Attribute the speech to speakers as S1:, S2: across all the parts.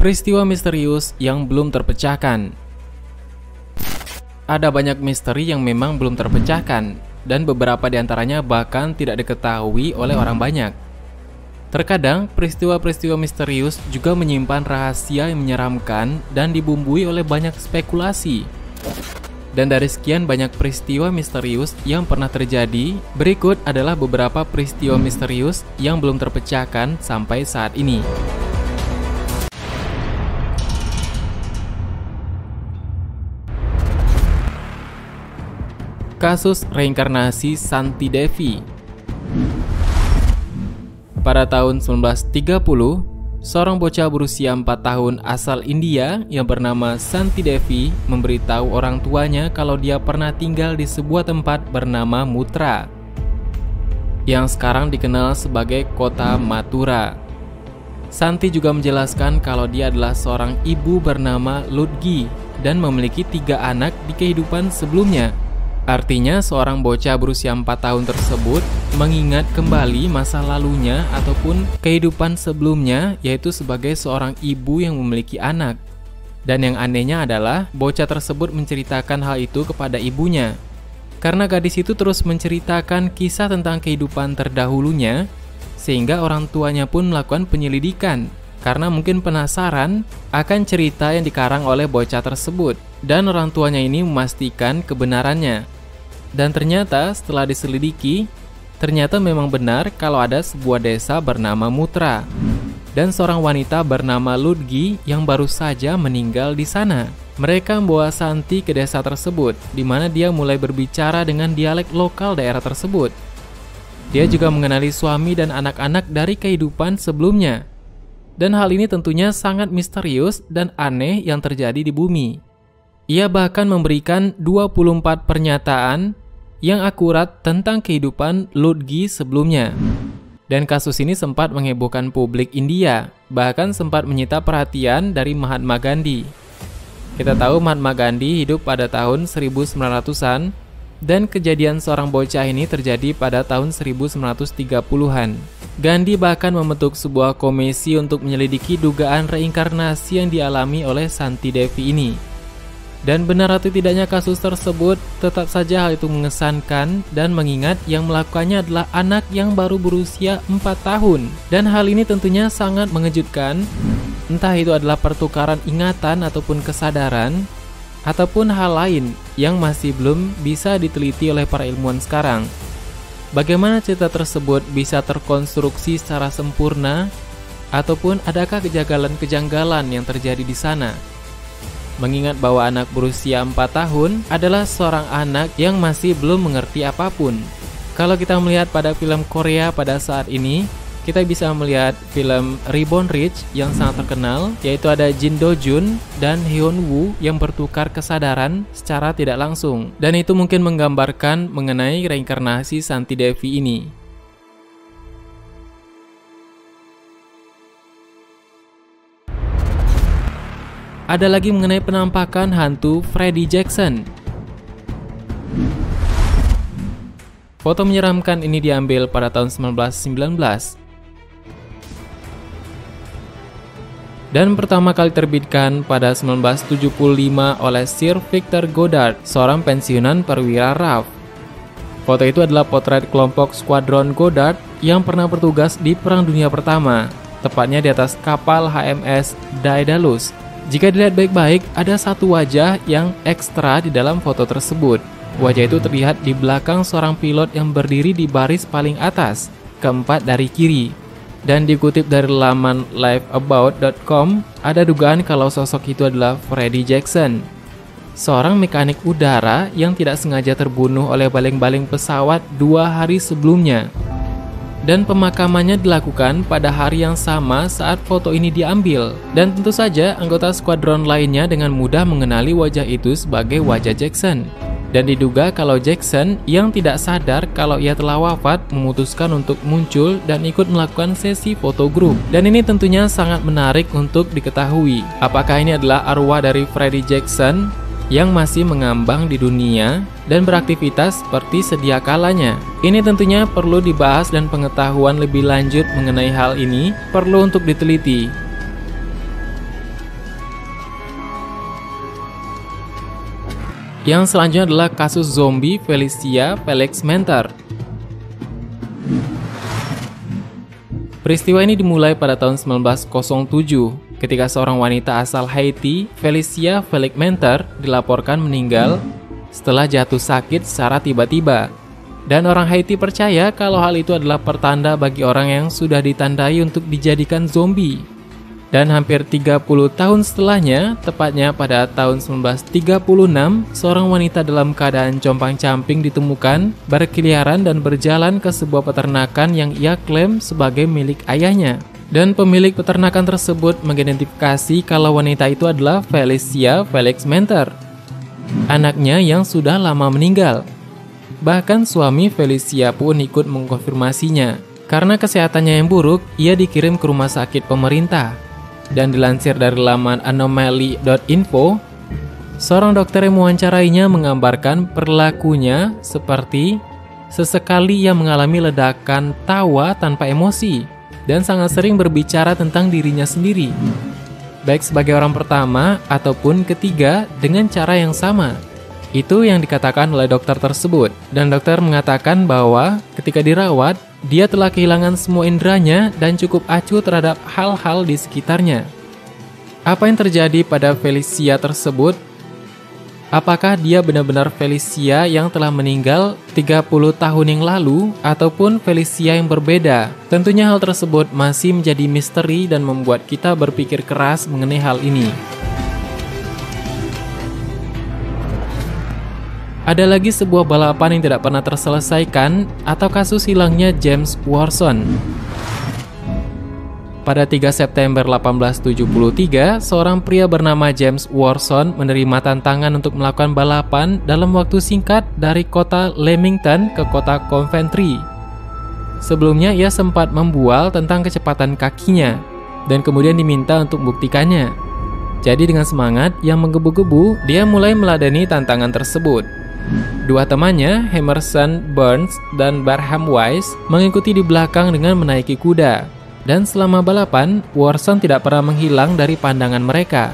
S1: Peristiwa misterius yang belum terpecahkan. Ada banyak misteri yang memang belum terpecahkan, dan beberapa di antaranya bahkan tidak diketahui oleh orang banyak. Terkadang, peristiwa-peristiwa misterius juga menyimpan rahasia yang menyeramkan dan dibumbui oleh banyak spekulasi. Dan dari sekian banyak peristiwa misterius yang pernah terjadi, berikut adalah beberapa peristiwa misterius yang belum terpecahkan sampai saat ini. Kasus reinkarnasi Santi Devi. Pada tahun 1930, seorang bocah berusia 4 tahun asal India yang bernama Santi Devi memberitahu orang tuanya kalau dia pernah tinggal di sebuah tempat bernama Mutra, yang sekarang dikenal sebagai kota Mathura. Santi juga menjelaskan kalau dia adalah seorang ibu bernama Ludgi dan memiliki 3 anak di kehidupan sebelumnya. Artinya seorang bocah berusia 4 tahun tersebut mengingat kembali masa lalunya ataupun kehidupan sebelumnya, yaitu sebagai seorang ibu yang memiliki anak. Dan yang anehnya adalah bocah tersebut menceritakan hal itu kepada ibunya. Karena gadis itu terus menceritakan kisah tentang kehidupan terdahulunya, sehingga orang tuanya pun melakukan penyelidikan karena mungkin penasaran akan cerita yang dikarang oleh bocah tersebut. Dan orang tuanya ini memastikan kebenarannya. Dan ternyata setelah diselidiki, ternyata memang benar kalau ada sebuah desa bernama Mutra dan seorang wanita bernama Ludgi yang baru saja meninggal di sana. Mereka membawa Santi ke desa tersebut, di mana dia mulai berbicara dengan dialek lokal daerah tersebut. Dia juga mengenali suami dan anak-anak dari kehidupan sebelumnya. Dan hal ini tentunya sangat misterius dan aneh yang terjadi di bumi. Ia bahkan memberikan 24 pernyataan yang akurat tentang kehidupan Ludgi sebelumnya. Dan kasus ini sempat menghebohkan publik India, bahkan sempat menyita perhatian dari Mahatma Gandhi. Kita tahu Mahatma Gandhi hidup pada tahun 1900-an, dan kejadian seorang bocah ini terjadi pada tahun 1930-an. Gandhi bahkan membentuk sebuah komisi untuk menyelidiki dugaan reinkarnasi yang dialami oleh Santi Devi ini. Dan benar atau tidaknya kasus tersebut, tetap saja hal itu mengesankan dan mengingat yang melakukannya adalah anak yang baru berusia 4 tahun. Dan hal ini tentunya sangat mengejutkan, entah itu adalah pertukaran ingatan ataupun kesadaran, ataupun hal lain yang masih belum bisa diteliti oleh para ilmuwan sekarang. Bagaimana cerita tersebut bisa terkonstruksi secara sempurna, ataupun adakah kejanggalan-kejanggalan yang terjadi di sana? Mengingat bahwa anak berusia 4 tahun adalah seorang anak yang masih belum mengerti apapun. Kalau kita melihat pada film Korea pada saat ini, kita bisa melihat film Reborn Rich yang sangat terkenal, yaitu ada Jin Do Jun dan Hyun Woo yang bertukar kesadaran secara tidak langsung. Dan itu mungkin menggambarkan mengenai reinkarnasi Santi Devi ini. Ada lagi mengenai penampakan hantu Freddy Jackson. Foto menyeramkan ini diambil pada tahun 1919 dan pertama kali terbitkan pada 1975 oleh Sir Victor Goddard, seorang pensiunan perwira RAF. Foto itu adalah potret kelompok skuadron Goddard yang pernah bertugas di Perang Dunia Pertama, tepatnya di atas kapal HMS Daedalus. Jika dilihat baik-baik, ada satu wajah yang ekstra di dalam foto tersebut. Wajah itu terlihat di belakang seorang pilot yang berdiri di baris paling atas, keempat dari kiri. Dan dikutip dari laman liveabout.com, ada dugaan kalau sosok itu adalah Freddy Jackson, seorang mekanik udara yang tidak sengaja terbunuh oleh baling-baling pesawat 2 hari sebelumnya. Dan pemakamannya dilakukan pada hari yang sama saat foto ini diambil. Dan tentu saja anggota skuadron lainnya dengan mudah mengenali wajah itu sebagai wajah Jackson. Dan diduga kalau Jackson yang tidak sadar kalau ia telah wafat memutuskan untuk muncul dan ikut melakukan sesi foto grup. Dan ini tentunya sangat menarik untuk diketahui. Apakah ini adalah arwah dari Freddy Jackson yang masih mengambang di dunia dan beraktivitas seperti sedia kalanya? Ini tentunya perlu dibahas dan pengetahuan lebih lanjut mengenai hal ini perlu untuk diteliti. Yang selanjutnya adalah kasus zombie Felicia Felix Mentor. Peristiwa ini dimulai pada tahun 1907 ketika seorang wanita asal Haiti, Felicia Felix Mentor, dilaporkan meninggal setelah jatuh sakit secara tiba-tiba. Dan orang Haiti percaya kalau hal itu adalah pertanda bagi orang yang sudah ditandai untuk dijadikan zombie. Dan hampir 30 tahun setelahnya, tepatnya pada tahun 1936, seorang wanita dalam keadaan compang-camping ditemukan berkeliaran dan berjalan ke sebuah peternakan yang ia klaim sebagai milik ayahnya. Dan pemilik peternakan tersebut mengidentifikasi kalau wanita itu adalah Felicia Felix Mentor, anaknya yang sudah lama meninggal. Bahkan suami Felicia pun ikut mengkonfirmasinya. Karena kesehatannya yang buruk, ia dikirim ke rumah sakit pemerintah. Dan dilansir dari laman anomaly.info, seorang dokter yang mewawancarainya menggambarkan perilakunya seperti sesekali ia mengalami ledakan tawa tanpa emosi dan sangat sering berbicara tentang dirinya sendiri, baik sebagai orang pertama ataupun ketiga dengan cara yang sama. Itu yang dikatakan oleh dokter tersebut. Dan dokter mengatakan bahwa ketika dirawat, dia telah kehilangan semua inderanya dan cukup acuh terhadap hal-hal di sekitarnya. Apa yang terjadi pada Felicia tersebut? Apakah dia benar-benar Felicia yang telah meninggal 30 tahun yang lalu ataupun Felicia yang berbeda? Tentunya hal tersebut masih menjadi misteri dan membuat kita berpikir keras mengenai hal ini. Ada lagi sebuah balapan yang tidak pernah terselesaikan atau kasus hilangnya James Watson. Pada 3 September 1873, seorang pria bernama James Watson menerima tantangan untuk melakukan balapan dalam waktu singkat dari kota Leamington ke kota Coventry. Sebelumnya ia sempat membual tentang kecepatan kakinya dan kemudian diminta untuk membuktikannya. Jadi dengan semangat yang menggebu-gebu, dia mulai meladeni tantangan tersebut. Dua temannya, Emerson Burns dan Barham Wise, mengikuti di belakang dengan menaiki kuda. Dan selama balapan, Watson tidak pernah menghilang dari pandangan mereka.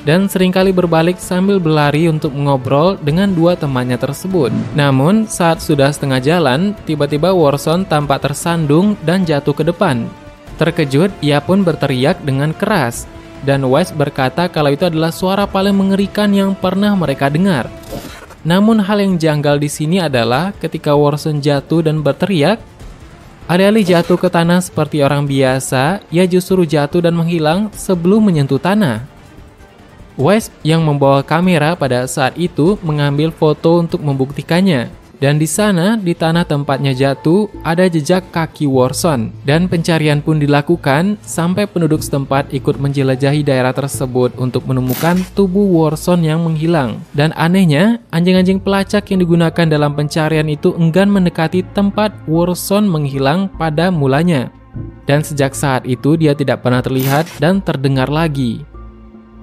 S1: Dan seringkali berbalik sambil berlari untuk mengobrol dengan dua temannya tersebut. Namun, saat sudah setengah jalan, tiba-tiba Watson tampak tersandung dan jatuh ke depan. Terkejut, ia pun berteriak dengan keras. Dan Wise berkata kalau itu adalah suara paling mengerikan yang pernah mereka dengar. Namun hal yang janggal di sini adalah ketika Watson jatuh dan berteriak, alih-alih jatuh ke tanah seperti orang biasa, ia justru jatuh dan menghilang sebelum menyentuh tanah. Wise yang membawa kamera pada saat itu mengambil foto untuk membuktikannya. Dan di sana, di tanah tempatnya jatuh, ada jejak kaki Watson. Dan pencarian pun dilakukan sampai penduduk setempat ikut menjelajahi daerah tersebut untuk menemukan tubuh Watson yang menghilang. Dan anehnya, anjing-anjing pelacak yang digunakan dalam pencarian itu enggan mendekati tempat Watson menghilang pada mulanya. Dan sejak saat itu dia tidak pernah terlihat dan terdengar lagi.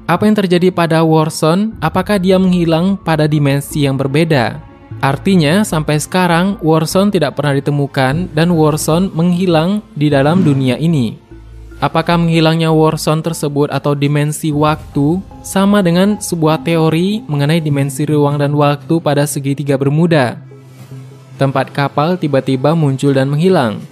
S1: Apa yang terjadi pada Watson? Apakah dia menghilang pada dimensi yang berbeda? Artinya, sampai sekarang Watson tidak pernah ditemukan dan Watson menghilang di dalam dunia ini. Apakah menghilangnya Watson tersebut atau dimensi waktu sama dengan sebuah teori mengenai dimensi ruang dan waktu pada segitiga Bermuda? Tempat kapal tiba-tiba muncul dan menghilang.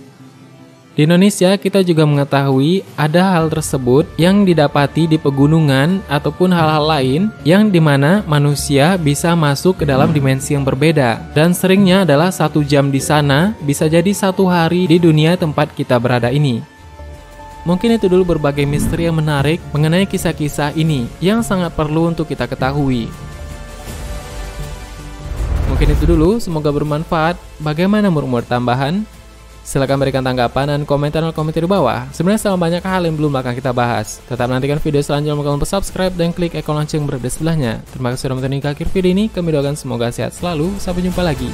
S1: Di Indonesia, kita juga mengetahui ada hal tersebut yang didapati di pegunungan ataupun hal-hal lain yang dimana manusia bisa masuk ke dalam dimensi yang berbeda. Dan seringnya adalah 1 jam di sana, bisa jadi 1 hari di dunia tempat kita berada ini. Mungkin itu dulu berbagai misteri yang menarik mengenai kisah-kisah ini yang sangat perlu untuk kita ketahui. Mungkin itu dulu, semoga bermanfaat. Bagaimana menurut tambahan? Silahkan berikan tanggapan dan komentar di bawah. Sebenarnya sama banyak hal yang belum akan kita bahas. Tetap nantikan video selanjutnya, jangan lupa subscribe dan klik ikon lonceng berada di sebelahnya. Terima kasih sudah menonton hingga akhir video ini. Kami doakan semoga sehat selalu. Sampai jumpa lagi.